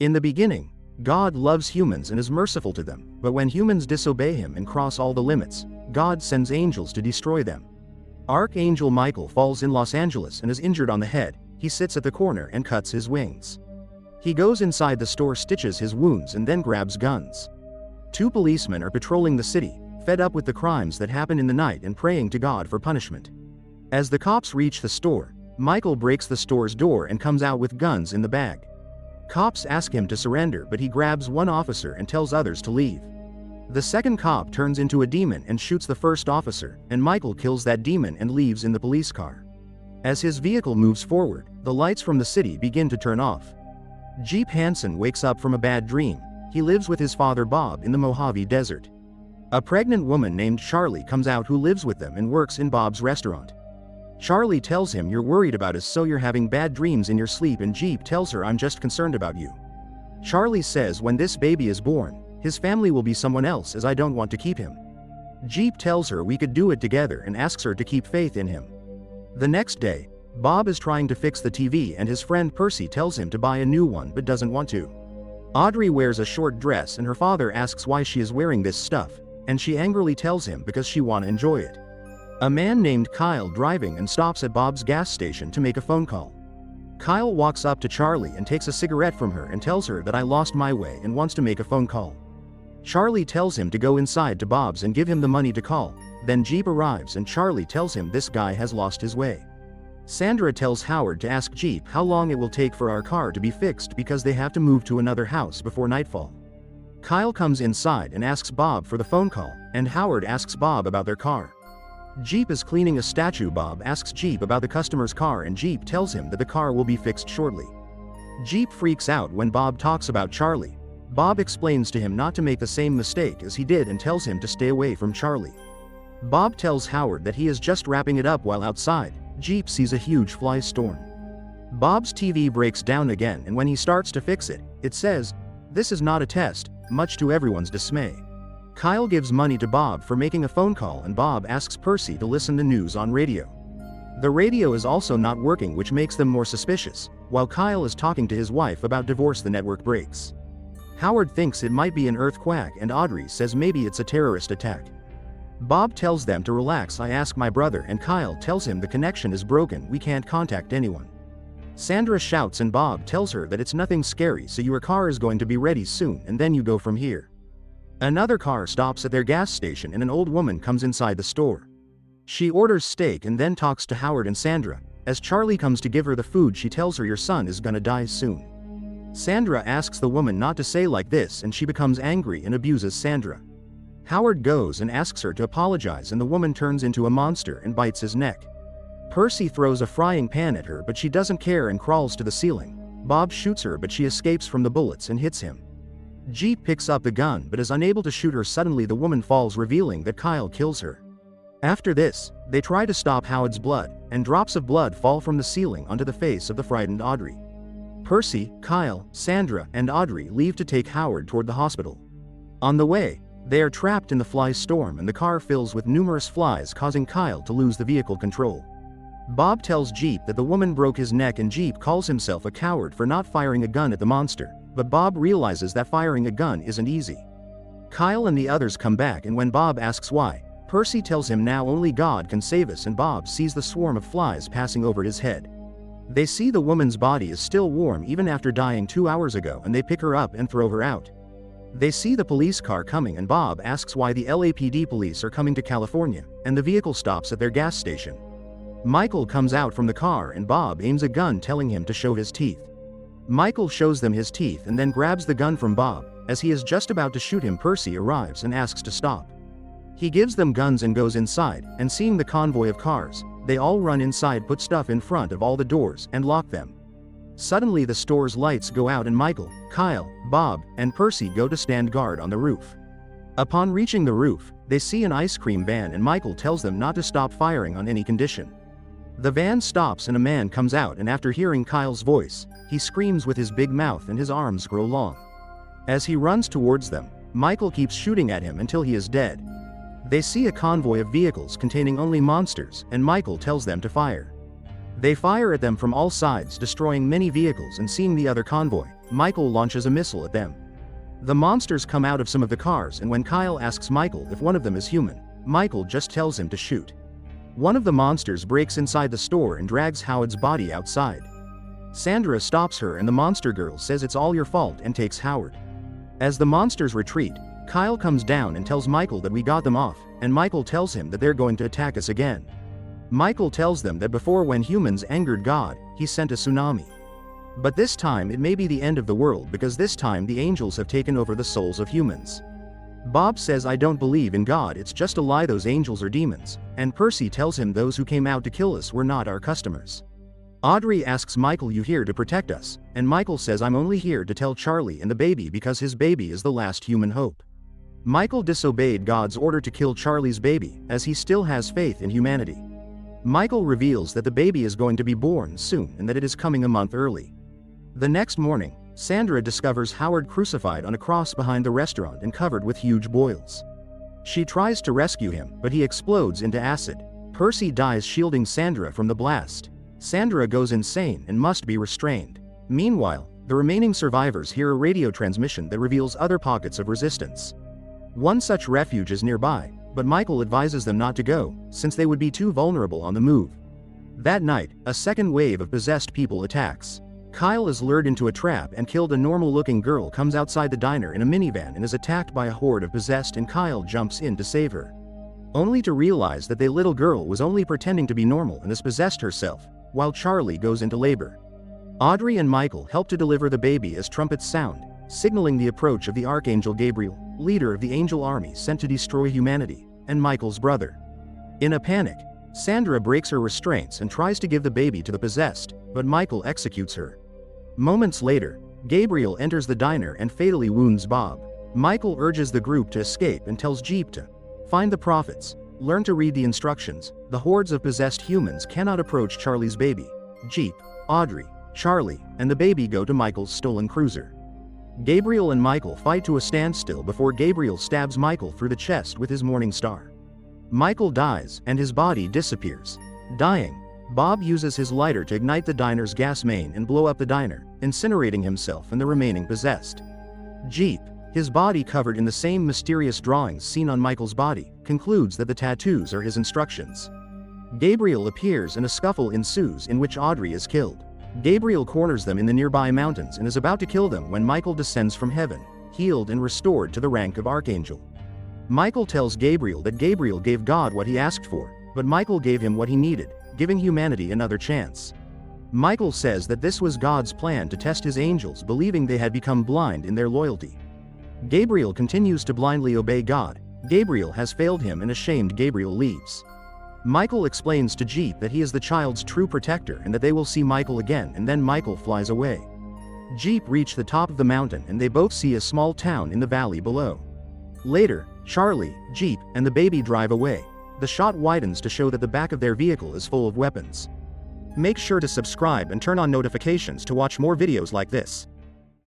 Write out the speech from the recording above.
In the beginning, God loves humans and is merciful to them, but when humans disobey him and cross all the limits, God sends angels to destroy them. Archangel Michael falls in Los Angeles and is injured on the head. He sits at the corner and cuts his wings. He goes inside the store, stitches his wounds, and then grabs guns. 2 policemen are patrolling the city, fed up with the crimes that happen in the night and praying to God for punishment. As the cops reach the store, Michael breaks the store's door and comes out with guns in the bag. Cops ask him to surrender, but he grabs one officer and tells others to leave. The second cop turns into a demon and shoots the first officer, and Michael kills that demon and leaves in the police car. As his vehicle moves forward, the lights from the city begin to turn off. Jeep Hansen wakes up from a bad dream. He lives with his father Bob in the Mojave Desert. A pregnant woman named Charlie comes out who lives with them and works in Bob's restaurant. Charlie tells him, "You're worried about us, so you're having bad dreams in your sleep," and Jeep tells her, "I'm just concerned about you." Charlie says when this baby is born, his family will be someone else, as I don't want to keep him. Jeep tells her we could do it together and asks her to keep faith in him. The next day, Bob is trying to fix the TV and his friend Percy tells him to buy a new one but doesn't want to. Audrey wears a short dress and her father asks why she is wearing this stuff, and she angrily tells him because she want to enjoy it. A man named Kyle driving and stops at Bob's gas station to make a phone call. Kyle walks up to Charlie and takes a cigarette from her and tells her that I lost my way and wants to make a phone call. Charlie tells him to go inside to Bob's and give him the money to call. Then Jeep arrives and Charlie tells him this guy has lost his way. Sandra tells Howard to ask Jeep how long it will take for our car to be fixed because they have to move to another house before nightfall. Kyle comes inside and asks Bob for the phone call, and Howard asks Bob about their car. Jeep is cleaning a statue. Bob asks Jeep about the customer's car and Jeep tells him that the car will be fixed shortly. Jeep freaks out when Bob talks about Charlie. Bob explains to him not to make the same mistake as he did and tells him to stay away from Charlie. Bob tells Howard that he is just wrapping it up while outside. Jeep sees a huge fly storm. Bob's TV breaks down again, and when he starts to fix it, it says, "This is not a test," much to everyone's dismay. Kyle gives money to Bob for making a phone call and Bob asks Percy to listen to news on radio. The radio is also not working, which makes them more suspicious. While Kyle is talking to his wife about divorce, the network breaks. Howard thinks it might be an earthquake and Audrey says maybe it's a terrorist attack. Bob tells them to relax. "I ask my brother," and Kyle tells him the connection is broken, we can't contact anyone. Sandra shouts and Bob tells her that it's nothing scary, so your car is going to be ready soon and then you go from here. Another car stops at their gas station and an old woman comes inside the store. She orders steak and then talks to Howard and Sandra. As Charlie comes to give her the food, she tells her, "Your son is gonna die soon." Sandra asks the woman not to say like this and she becomes angry and abuses Sandra. Howard goes and asks her to apologize and the woman turns into a monster and bites his neck. Percy throws a frying pan at her but she doesn't care and crawls to the ceiling. Bob shoots her but she escapes from the bullets and hits him. Jeep picks up the gun but is unable to shoot her. Suddenly the woman falls, revealing that Kyle kills her. After this, they try to stop Howard's blood, and drops of blood fall from the ceiling onto the face of the frightened Audrey. Percy, Kyle, Sandra, and Audrey leave to take Howard toward the hospital. On the way, they are trapped in the fly storm and the car fills with numerous flies, causing Kyle to lose the vehicle control. Bob tells Jeep that the woman broke his neck and Jeep calls himself a coward for not firing a gun at the monster, but Bob realizes that firing a gun isn't easy. Kyle and the others come back and when Bob asks why, Percy tells him now only God can save us and Bob sees the swarm of flies passing over his head. They see the woman's body is still warm even after dying 2 hours ago and they pick her up and throw her out. They see the police car coming and Bob asks why the LAPD police are coming to California, and the vehicle stops at their gas station. Michael comes out from the car and Bob aims a gun telling him to show his teeth. Michael shows them his teeth and then grabs the gun from Bob. As he is just about to shoot him, Percy arrives and asks to stop. He gives them guns and goes inside, and seeing the convoy of cars, they all run inside, put stuff in front of all the doors, and lock them. Suddenly the store's lights go out and Michael, Kyle, Bob, and Percy go to stand guard on the roof. Upon reaching the roof, they see an ice cream van and Michael tells them not to stop firing on any condition. The van stops and a man comes out, and after hearing Kyle's voice, he screams with his big mouth and his arms grow long. As he runs towards them, Michael keeps shooting at him until he is dead. They see a convoy of vehicles containing only monsters, and Michael tells them to fire. They fire at them from all sides, destroying many vehicles, and seeing the other convoy, Michael launches a missile at them. The monsters come out of some of the cars, and when Kyle asks Michael if one of them is human, Michael just tells him to shoot. One of the monsters breaks inside the store and drags Howard's body outside. Sandra stops her, and the monster girl says it's all your fault and takes Howard. As the monsters retreat, Kyle comes down and tells Michael that we got them off, and Michael tells him that they're going to attack us again. Michael tells them that before, when humans angered God, he sent a tsunami. But this time it may be the end of the world, because this time the angels have taken over the souls of humans. Bob says, I don't believe in God, it's just a lie, those angels are demons, and Percy tells him those who came out to kill us were not our customers. Audrey asks Michael, you here to protect us? And Michael says, I'm only here to tell Charlie and the baby because his baby is the last human hope. Michael disobeyed God's order to kill Charlie's baby, as he still has faith in humanity. Michael reveals that the baby is going to be born soon and that it is coming a month early. The next morning, Sandra discovers Howard crucified on a cross behind the restaurant and covered with huge boils. She tries to rescue him, but he explodes into acid. Percy dies shielding Sandra from the blast. Sandra goes insane and must be restrained. Meanwhile, the remaining survivors hear a radio transmission that reveals other pockets of resistance. One such refuge is nearby, but Michael advises them not to go, since they would be too vulnerable on the move. That night, a second wave of possessed people attacks. Kyle is lured into a trap and killed. A normal-looking girl comes outside the diner in a minivan and is attacked by a horde of possessed, and Kyle jumps in to save her. Only to realize that the little girl was only pretending to be normal and has possessed herself, while Charlie goes into labor. Audrey and Michael help to deliver the baby as trumpets sound, signaling the approach of the Archangel Gabriel, leader of the angel army sent to destroy humanity, and Michael's brother. In a panic, Sandra breaks her restraints and tries to give the baby to the possessed, but Michael executes her. Moments later, Gabriel enters the diner and fatally wounds Bob. Michael urges the group to escape and tells Jeep to find the prophets, learn to read the instructions. The hordes of possessed humans cannot approach Charlie's baby. Jeep, Audrey, Charlie, and the baby go to Michael's stolen cruiser. Gabriel and Michael fight to a standstill before Gabriel stabs Michael through the chest with his morning star. Michael dies, and his body disappears. Dying, Bob uses his lighter to ignite the diner's gas main and blow up the diner, incinerating himself and the remaining possessed. Jeep, his body covered in the same mysterious drawings seen on Michael's body, concludes that the tattoos are his instructions. Gabriel appears and a scuffle ensues in which Audrey is killed. Gabriel corners them in the nearby mountains and is about to kill them when Michael descends from heaven, healed and restored to the rank of Archangel. Michael tells Gabriel that Gabriel gave God what he asked for, but Michael gave him what he needed, giving humanity another chance. Michael says that this was God's plan to test his angels, believing they had become blind in their loyalty. Gabriel continues to blindly obey God. Gabriel has failed him, and ashamed, Gabriel leaves. Michael explains to Jeep that he is the child's true protector and that they will see Michael again, and then Michael flies away. Jeep reach the top of the mountain and they both see a small town in the valley below. Later, Charlie, Jeep, and the baby drive away. The shot widens to show that the back of their vehicle is full of weapons. Make sure to subscribe and turn on notifications to watch more videos like this.